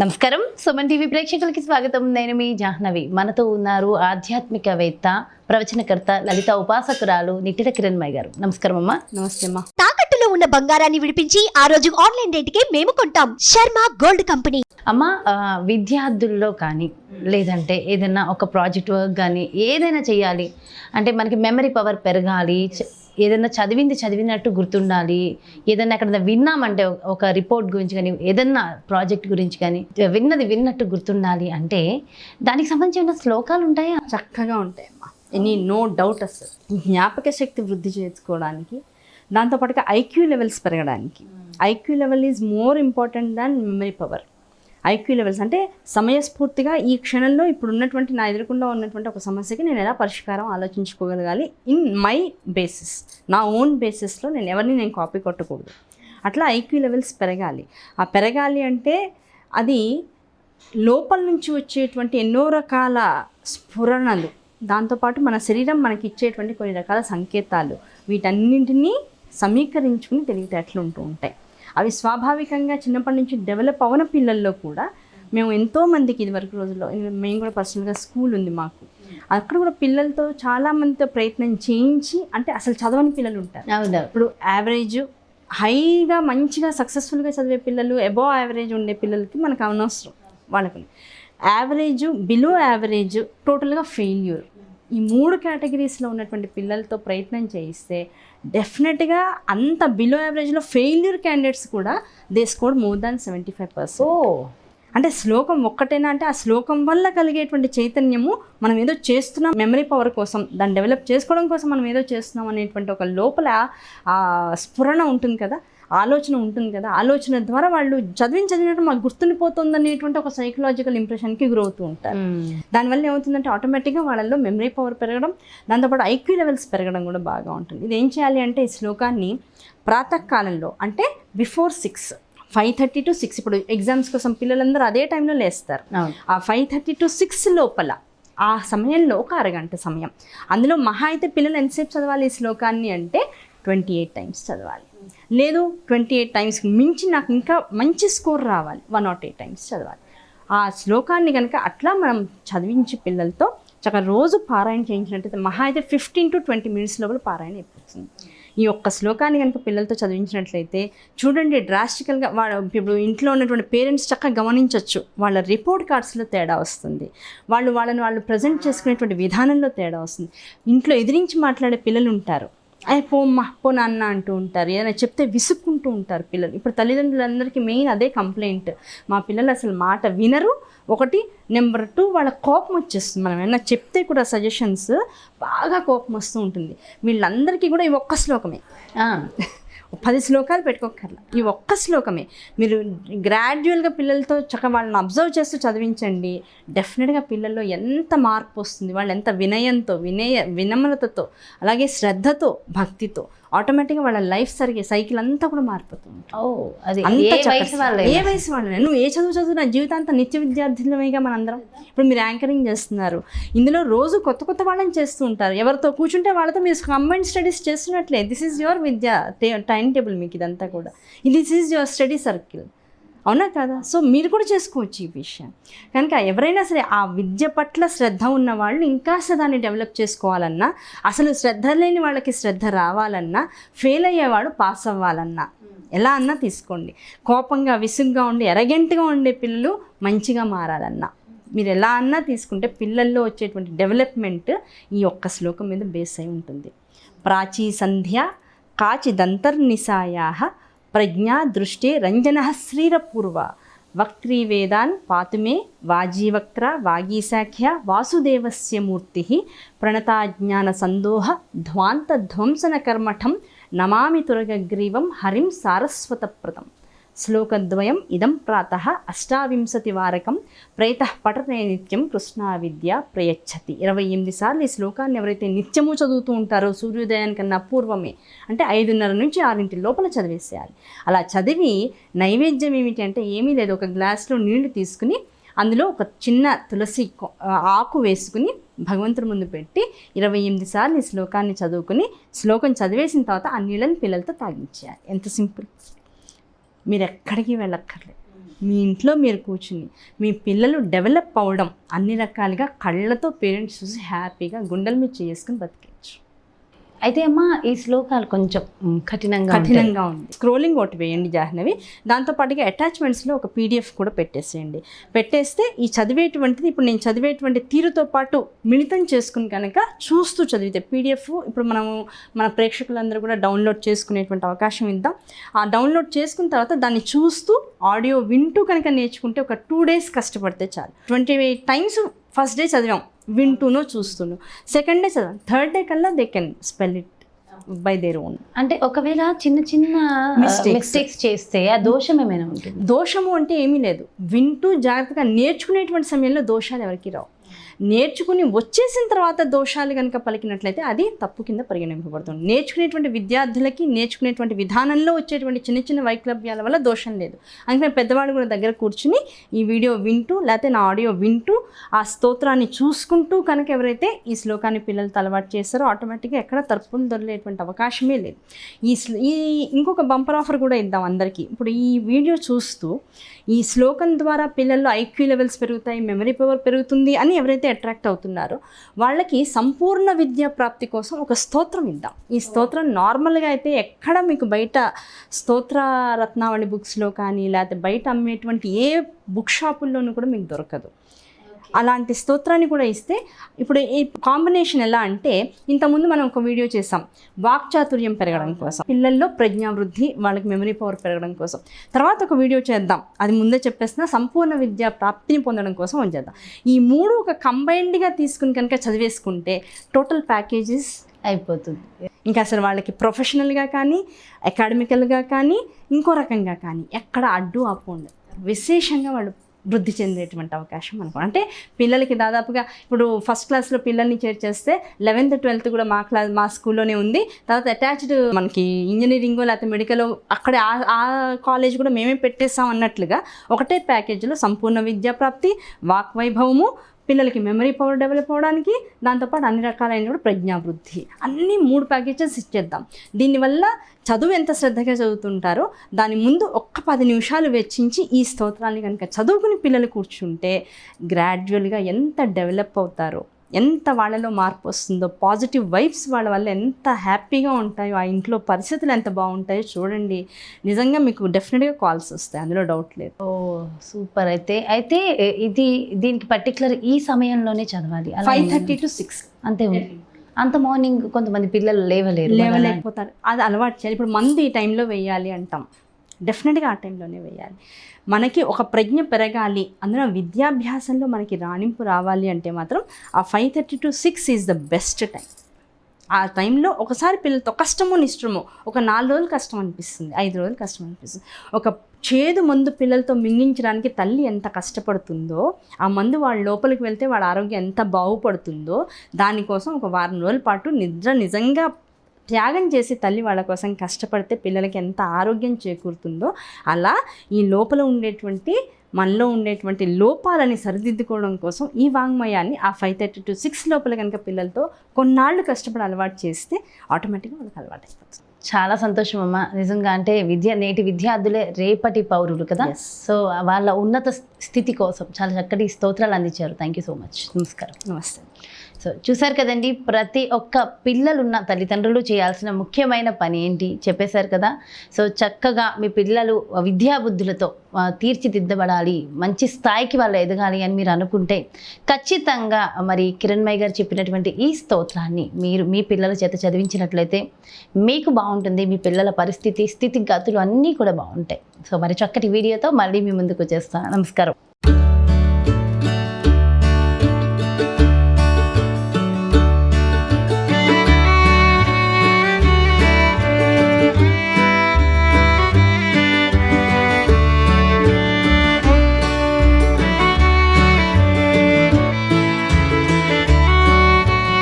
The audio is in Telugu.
నమస్కారం సుమన్ టీవీ ప్రేక్షకులకి స్వాగతం. నేను మీ జాహ్నవి. మనతో ఉన్నారు ఆధ్యాత్మికవేత్త, ప్రవచనకర్త, లలిత ఉపాసకురాలు నిట్టిల కిరణ్మయ్య గారు. నమస్కారం అమ్మా. నమస్తే అమ్మా. తాకట్టులో ఉన్న బంగారాన్ని విడిపించి ఆ రోజు ఆన్లైన్ రేటుకే మేము కొంటాం. Sharma gold company. అమ్మ, విద్యార్థుల్లో కానీ లేదంటే ఏదైనా ఒక ప్రాజెక్ట్ వర్క్ కానీ ఏదైనా చేయాలి అంటే మనకి మెమరీ పవర్ పెరగాలి, ఏదైనా చదివినట్టు గుర్తుండాలి, ఏదైనా అక్కడ విన్నామంటే ఒక రిపోర్ట్ గురించి కానీ ఏదైనా ప్రాజెక్ట్ గురించి కానీ విన్నట్టు గుర్తుండాలి అంటే దానికి సంబంధించిన శ్లోకాలు ఉంటాయా? చక్కగా ఉంటాయమ్మా, నో డౌట్. అసలు జ్ఞాపక శక్తి వృద్ధి చేసుకోవడానికి, దాంతోపాటుగా ఐక్యూ లెవెల్స్ పెరగడానికి. IQ level is more important than memory power. IQ levels అంటే సమయస్ఫూర్తిగా ఈ క్షణంలో ఇప్పుడు ఉన్నటువంటి నా ఎదురుకుండా ఉన్నటువంటి ఒక సమస్యకి నేను ఎలా పరిష్కారం ఆలోచించుకోగలగాలి ఇన్ మై బేసిస్, నా ఓన్ బేసిస్లో నేను ఎవరిని నేను కాపీ కొట్టకూడదు. అట్లా ఐక్యూ లెవెల్స్ పెరగాలి. ఆ పెరగాలి అంటే అది లోపల నుంచి వచ్చేటువంటి ఎన్నో రకాల స్ఫురణలు, దాంతోపాటు మన శరీరం మనకి ఇచ్చేటువంటి కొన్ని రకాల సంకేతాలు, వీటన్నింటినీ సమీకరించుకుని తెలివితేటలు ఉంటూ ఉంటాయి. అవి స్వాభావికంగా చిన్నప్పటి నుంచి డెవలప్ అవన పిల్లల్లో కూడా మేము ఎంతోమందికి ఇదివరకు రోజుల్లో, మేము కూడా పర్సనల్గా స్కూల్ ఉంది మాకు, అక్కడ కూడా పిల్లలతో చాలామందితో ప్రయత్నం చేయించి, అంటే అసలు చదవని పిల్లలు ఉంటారు. ఇప్పుడు యావరేజ్ హైగా మంచిగా సక్సెస్ఫుల్గా చదివే పిల్లలు, అబోవ్ యావరేజ్ ఉండే పిల్లలకి మనకు అనవసరం. వాళ్ళకి యావరేజ్, బిలో యావరేజ్, టోటల్గా ఫెయిల్యూర్, ఈ 3 కేటగిరీస్లో ఉన్నటువంటి పిల్లలతో ప్రయత్నం చేయిస్తే డెఫినెట్గా అంత బిలో యావరేజ్లో ఫెయిల్యూర్ క్యాండిడేట్స్ కూడా దే స్కోర్ మోర్ దాన్ 75%. అంటే శ్లోకం ఒక్కటేనా అంటే ఆ శ్లోకం వల్ల కలిగేటువంటి చైతన్యము, మనం ఏదో చేస్తున్నాం మెమరీ పవర్ కోసం, దాన్ని డెవలప్ చేసుకోవడం కోసం మనం ఏదో చేస్తున్నాం అనేటువంటి ఒక లోపల ఆ స్ఫురణ ఉంటుంది కదా, ఆలోచన ఉంటుంది కదా, ఆలోచన ద్వారా వాళ్ళు చదివినట్టు మాకు గుర్తుండిపోతుంది అనేటువంటి ఒక సైకలాజికల్ ఇంప్రెషన్కి గురవుతూ ఉంటారు. దానివల్ల ఏమవుతుందంటే ఆటోమేటిక్గా వాళ్ళల్లో మెమరీ పవర్ పెరగడం, దాంతోపాటు ఐక్యూ లెవెల్స్ పెరగడం కూడా బాగా ఉంటుంది. ఇది ఏం చేయాలి అంటే ఈ శ్లోకాన్ని ప్రాతకాలంలో, అంటే బిఫోర్ 6, 5:30 to 6, ఇప్పుడు ఎగ్జామ్స్ కోసం పిల్లలందరూ అదే టైంలో లేస్తారు. ఆ 5:30 to 6 లోపల, ఆ సమయంలో ఒక అరగంట సమయం, అందులో మహా అయితే పిల్లలు ఎంతసేపు చదవాలి ఈ శ్లోకాన్ని అంటే 28 times చదవాలి. లేదు 28 times మించి నాకు ఇంకా మంచి స్కోర్ రావాలి, 108 times చదవాలి. ఆ శ్లోకాన్ని కనుక అట్లా మనం చదివించి పిల్లలతో చక్కగా రోజు పారాయణ చేయించినట్టయితే మహా అయితే 15 to 20 minutes లోపల పారాయణ అయిపోతుంది. ఈ ఒక్క శ్లోకాన్ని కనుక పిల్లలతో చదివించినట్లయితే చూడండి, డ్రాస్టికల్గా ఇప్పుడు ఇంట్లో ఉన్నటువంటి పేరెంట్స్ చక్కగా గమనించవచ్చు, వాళ్ళ రిపోర్ట్ కార్డ్స్లో తేడా వస్తుంది, వాళ్ళని ప్రజెంట్ చేసుకునేటువంటి విధానంలో తేడా వస్తుంది. ఇంట్లో ఎదిరించి మాట్లాడే పిల్లలు ఉంటారు, పోమ్మా పో నాన్న అంటూ ఉంటారు, ఏదైనా చెప్తే విసుక్కుంటూ ఉంటారు పిల్లలు. ఇప్పుడు తల్లిదండ్రులందరికీ మెయిన్ అదే కంప్లైంట్, మా పిల్లలు అసలు మాట వినరు. ఒకటి, నెంబర్ 2, వాళ్ళ కోపం వచ్చేస్తుంది. మనం ఏమన్నా చెప్తే కూడా సజెషన్స్ బాగా కోపం వస్తూ ఉంటుంది. వీళ్ళందరికీ కూడా ఈ ఒక్క శ్లోకమే, 10 శ్లోకాలు పెట్టుకోకర్లా, ఈ ఒక్క శ్లోకమే మీరు గ్రాడ్యువల్గా పిల్లలతో చక్కగా వాళ్ళని అబ్జర్వ్ చేస్తూ చదివించండి. డెఫినెట్గా పిల్లల్లో ఎంత మార్పు వస్తుంది, వాళ్ళు ఎంత వినయంతో, వినమ్రతతో, అలాగే శ్రద్ధతో, భక్తితో ఆటోమేటిక్గా వాళ్ళ లైఫ్ సైకిల్ అంతా కూడా మారిపోతుంది. ఏ వయసు వాళ్ళని, నువ్వు ఏ చదువు నా జీవితాంతం నిత్య విద్యార్థులమేగా మనందరం. ఇప్పుడు మీరు యాంకరింగ్ చేస్తున్నారు, ఇందులో రోజు కొత్త వాళ్ళని చేస్తూ ఉంటారు. ఎవరితో కూర్చుంటే వాళ్ళతో మీరు కంబైన్ స్టడీస్ చేస్తున్నట్లే. దిస్ ఈజ్ యువర్ విద్యా టైం టేబుల్, మీకు ఇదంతా కూడా this is your study circle, అవునా కదా? సో మీరు కూడా చేసుకోవచ్చు ఈ విషయం. కనుక ఎవరైనా సరే ఆ విద్య పట్ల శ్రద్ధ ఉన్న వాళ్ళు ఇంకా దాన్ని డెవలప్ చేసుకోవాలన్నా, అసలు శ్రద్ధ లేని వాళ్ళకి శ్రద్ధ రావాలన్నా, ఫెయిల్ అయ్యేవాడు పాస్ అవ్వాలన్నా, ఎలా అన్నా తీసుకోండి. కోపంగా, విసుగ్గా ఉండి, ఎరగెంట్గా ఉండే పిల్లలు మంచిగా మారాలన్నా, మీరు ఎలా అన్నా తీసుకుంటే పిల్లల్లో వచ్చేటువంటి డెవలప్మెంట్ ఈ ఒక్క శ్లోకం మీద బేస్ అయి ఉంటుంది. ప్రాచీ సంధ్య కాచిదంతర్నిసాయా ప్రజ్ఞా దృష్టి రంజన శ్రీరపూర్వ వక్త్రీవేదాన్ పాతుమే వాజీవక్ర వాగీశాఖ్య వాసుదేవస్య మూర్తి ప్రణతాజ్ఞాన సందోహ ధ్వాంత ధ్వంసన కర్మఠం నమామి తురగగ్రీవం హరిం సారస్వతప్రదం. శ్లోకద్వయం ఇదం ప్రాతః 28 వారకం ప్రేతః పఠతే నిత్యం కృష్ణా విద్య ప్రయచ్చతి. 28 సార్లు ఈ శ్లోకాన్ని ఎవరైతే నిత్యము చదువుతూ ఉంటారో సూర్యోదయానికన్నా పూర్వమే, అంటే 5:30 నుంచి 6 లోపల చదివేసేయాలి. అలా చదివి నైవేద్యం ఏమిటి అంటే ఏమీ లేదు, ఒక గ్లాస్లో నీళ్లు తీసుకుని అందులో ఒక చిన్న తులసి ఆకు వేసుకుని భగవంతుడి ముందు పెట్టి 28 సార్లు ఈ శ్లోకాన్ని చదువుకుని, శ్లోకం చదివేసిన తర్వాత ఆ నీళ్ళని పిల్లలతో తాగించేయాలి. ఎంత సింపుల్, మీరు ఎక్కడికి వెళ్ళక్కర్లేదు. మీ ఇంట్లో మీరు కూర్చుని మీ పిల్లలు డెవలప్ అవ్వడం అన్ని రకాలుగా కళ్ళతో పేరెంట్స్ చూసి హ్యాపీగా గుండెల మీద చేసుకుని బతికేయచ్చు. అయితే అమ్మ ఈ శ్లోకాలు కొంచెం కఠినంగా ఉంది. స్క్రోలింగ్ ఒకటి వేయండి జాహ్నవి, దాంతోపాటుగా అటాచ్మెంట్స్లో ఒక పీడిఎఫ్ కూడా పెట్టేసేయండి. పెట్టేస్తే ఈ చదివేటువంటిది ఇప్పుడు నేను చదివేటువంటి తీరుతో పాటు మిళితం చేసుకుని కనుక చూస్తూ చదివితే పీడిఎఫ్ ఇప్పుడు మన ప్రేక్షకులందరూ కూడా డౌన్లోడ్ చేసుకునేటువంటి అవకాశం ఇద్దాం. ఆ డౌన్లోడ్ చేసుకున్న తర్వాత దాన్ని చూస్తూ ఆడియో వింటూ కనుక నేర్చుకుంటే ఒక 2 days కష్టపడితే చాలు. 28 times ఫస్ట్ డే చదివాం, వింటూనో చూస్తూనో, సెకండ్ డే చదివాం, థర్డ్ డే కల్లా they can spell it by their own. అంటే ఒకవేళ చిన్న చిన్న మిస్టేక్స్ చేస్తే ఆ దోషం ఏమైనా ఉంటుంది? దోషము అంటే ఏమీ లేదు, వింటూ జాగ్రత్తగా నేర్చుకునేటువంటి సమయంలో దోషాలు ఎవరికి రావు. నేర్చుకుని వచ్చేసిన తర్వాత దోషాలు కనుక పలికినట్లయితే అది తప్పు కింద పరిగణింపబడుతుంది. నేర్చుకునేటువంటి విద్యార్థులకి నేర్చుకునేటువంటి విధానంలో వచ్చేటువంటి చిన్న చిన్న వైక్లభ్యాల వల్ల దోషం లేదు. అందుకని పెద్దవాళ్ళు కూడా దగ్గర కూర్చుని ఈ వీడియో వింటూ లేకపోతే నా ఆడియో వింటూ ఆ స్తోత్రాన్ని చూసుకుంటూ కనుక ఎవరైతే ఈ శ్లోకాన్ని పిల్లలతో అలవాటు చేస్తారో ఆటోమేటిక్గా ఎక్కడ తప్పులు దొరికేటువంటి అవకాశమే లేదు. ఈ ఇంకొక బంపర్ ఆఫర్ కూడా ఇద్దాం అందరికీ. ఇప్పుడు ఈ వీడియో చూస్తూ ఈ శ్లోకం ద్వారా పిల్లల్లో ఐక్యూ లెవెల్స్ పెరుగుతాయి, మెమరీ పవర్ పెరుగుతుంది అని ఎవరైతే అట్రాక్ట్ అవుతున్నారో వాళ్ళకి సంపూర్ణ విద్యా ప్రాప్తి కోసం ఒక స్తోత్రం ఇద్దాం. ఈ స్తోత్రం నార్మల్గా అయితే ఎక్కడ మీకు బయట స్తోత్ర రత్నావళి బుక్స్లో కానీ లేకపోతే బయట అమ్మేటువంటి ఏ బుక్ షాపుల్లోనూ కూడా మీకు దొరకదు. అలాంటి స్తోత్రాన్ని కూడా ఇస్తే ఇప్పుడు ఈ కాంబినేషన్ ఎలా అంటే ఇంతకుముందు మనం ఒక వీడియో చేసాం వాక్చాతుర్యం పెరగడం కోసం, పిల్లల్లో ప్రజ్ఞావృద్ధి, వాళ్ళకి మెమరీ పవర్ పెరగడం కోసం. తర్వాత ఒక వీడియో చేద్దాం, అది ముందే చెప్పేసిన సంపూర్ణ విద్యా ప్రాప్తిని పొందడం కోసం చేద్దాం. ఈ 3 ఒక కంబైన్డ్గా తీసుకుని కనుక చదివేసుకుంటే టోటల్ ప్యాకేజెస్ అయిపోతుంది. ఇంకా అసలు వాళ్ళకి ప్రొఫెషనల్గా కానీ అకాడమికల్గా కానీ ఇంకో రకంగా కానీ ఎక్కడ అడ్డు ఆపు ఉండదు. విశేషంగా వాళ్ళు వృద్ధి చెందేటువంటి అవకాశం మనకు. అంటే పిల్లలకి దాదాపుగా ఇప్పుడు ఫస్ట్ క్లాస్లో పిల్లల్ని చేర్చేస్తే 11th 12th కూడా మా స్కూల్లోనే ఉంది. తర్వాత అటాచ్డ్ మనకి ఇంజనీరింగ్ లేకపోతే మెడికల్ అక్కడ ఆ కాలేజ్ కూడా మేమే పెట్టేస్తాం అన్నట్లుగా ఒకటే ప్యాకేజీలో సంపూర్ణ విద్యాప్రాప్తి, వాక్ వైభవము, పిల్లలకి మెమరీ పవర్ డెవలప్ అవ్వడానికి, దాంతోపాటు అన్ని రకాలైన కూడా ప్రజ్ఞావృద్ధి, అన్ని 3 ప్యాకేజెస్ ఇచ్చేద్దాం. దీనివల్ల చదువు ఎంత శ్రద్ధగా చదువుతుంటారో దాని ముందు ఒక్క 10 నిమిషాలు వెచ్చించి ఈ స్తోత్రాన్ని కనుక చదువుకుని పిల్లలు కూర్చుంటే గ్రాడ్యువల్గా ఎంత డెవలప్ అవుతారో, ఎంత వాళ్ళలో మార్పు వస్తుందో, పాజిటివ్ వైబ్స్ వాళ్ళ వల్ల ఎంత హ్యాపీగా ఉంటాయో, ఆ ఇంట్లో పరిస్థితులు ఎంత బాగుంటాయో చూడండి. నిజంగా మీకు డెఫినెట్గా కాల్స్ వస్తాయి, అందులో డౌట్ లేదు. ఓ సూపర్. అయితే దీనికి పర్టికులర్ ఈ సమయంలోనే చదవాలి, 5:30 to 6 అంతే ఉంది. అంత మార్నింగ్ కొంతమంది పిల్లలు లేవలేకపోతారు, అది అలవాటు చేయాలి. ఇప్పుడు మంది ఈ టైంలో వేయాలి అంటాం, డెఫినెట్గా ఆ టైంలోనే వేయాలి. మనకి ఒక ప్రజ్ఞ పెరగాలి, అందులో విద్యాభ్యాసంలో మనకి రాణింపు రావాలి అంటే మాత్రం ఆ 5:30 to 6 is the best time. ఆ టైంలో ఒకసారి పిల్లలతో కష్టమో నిష్టమో ఒక 4 రోజులు కష్టం అనిపిస్తుంది, 5 రోజులు కష్టం అనిపిస్తుంది. ఒక చేదు మందు పిల్లలతో మింగించడానికి తల్లి ఎంత కష్టపడుతుందో, ఆ మందు వాళ్ళ లోపలికి వెళ్తే వాళ్ళ ఆరోగ్యం ఎంత బాగుపడుతుందో, దానికోసం ఒక 1 వారం రోజుల పాటు నిజంగా త్యాగం చేసి తల్లి వాళ్ళ కోసం కష్టపడితే పిల్లలకి ఎంత ఆరోగ్యం చేకూరుతుందో, అలా ఈ లోపల ఉండేటువంటి మనలో ఉండేటువంటి లోపాలని సరిదిద్దుకోవడం కోసం ఈ వాంగ్మయాన్ని ఆ 5:30 to 6 లోపల కనుక పిల్లలతో కొన్నాళ్ళు కష్టపడి అలవాటు చేస్తే ఆటోమేటిక్గా వాళ్ళకి అలవాటు అయిపోతుంది. చాలా సంతోషం అమ్మ, నిజంగా. అంటే నేటి విద్యార్థులే రేపటి పౌరులు కదా. సో వాళ్ళ ఉన్నత స్థితి కోసం చాలా చక్కటి స్తోత్రాలు అందించారు. Thank you so much. నమస్కారం. నమస్తే. సో చూసారు కదండి, ప్రతి ఒక్క పిల్లలున్న తల్లిదండ్రులు చేయాల్సిన ముఖ్యమైన పని ఏంటి చెప్పేశారు కదా. సో చక్కగా మీ పిల్లలు విద్యాబుద్ధులతో తీర్చిదిద్దబడాలి, మంచి స్థాయికి వాళ్ళు ఎదగాలి అని మీరు అనుకుంటే ఖచ్చితంగా మరి కిరణ్మయి గారు చెప్పినటువంటి ఈ స్తోత్రాన్ని మీరు మీ పిల్లల చేత చదివించినట్లయితే మీకు బాగుంటుంది, మీ పిల్లల స్థితిగతులు అన్నీ కూడా బాగుంటాయి. సో మరి చక్కటి వీడియోతో మళ్ళీ మీ ముందుకు వచ్చేస్తాను. నమస్కారం.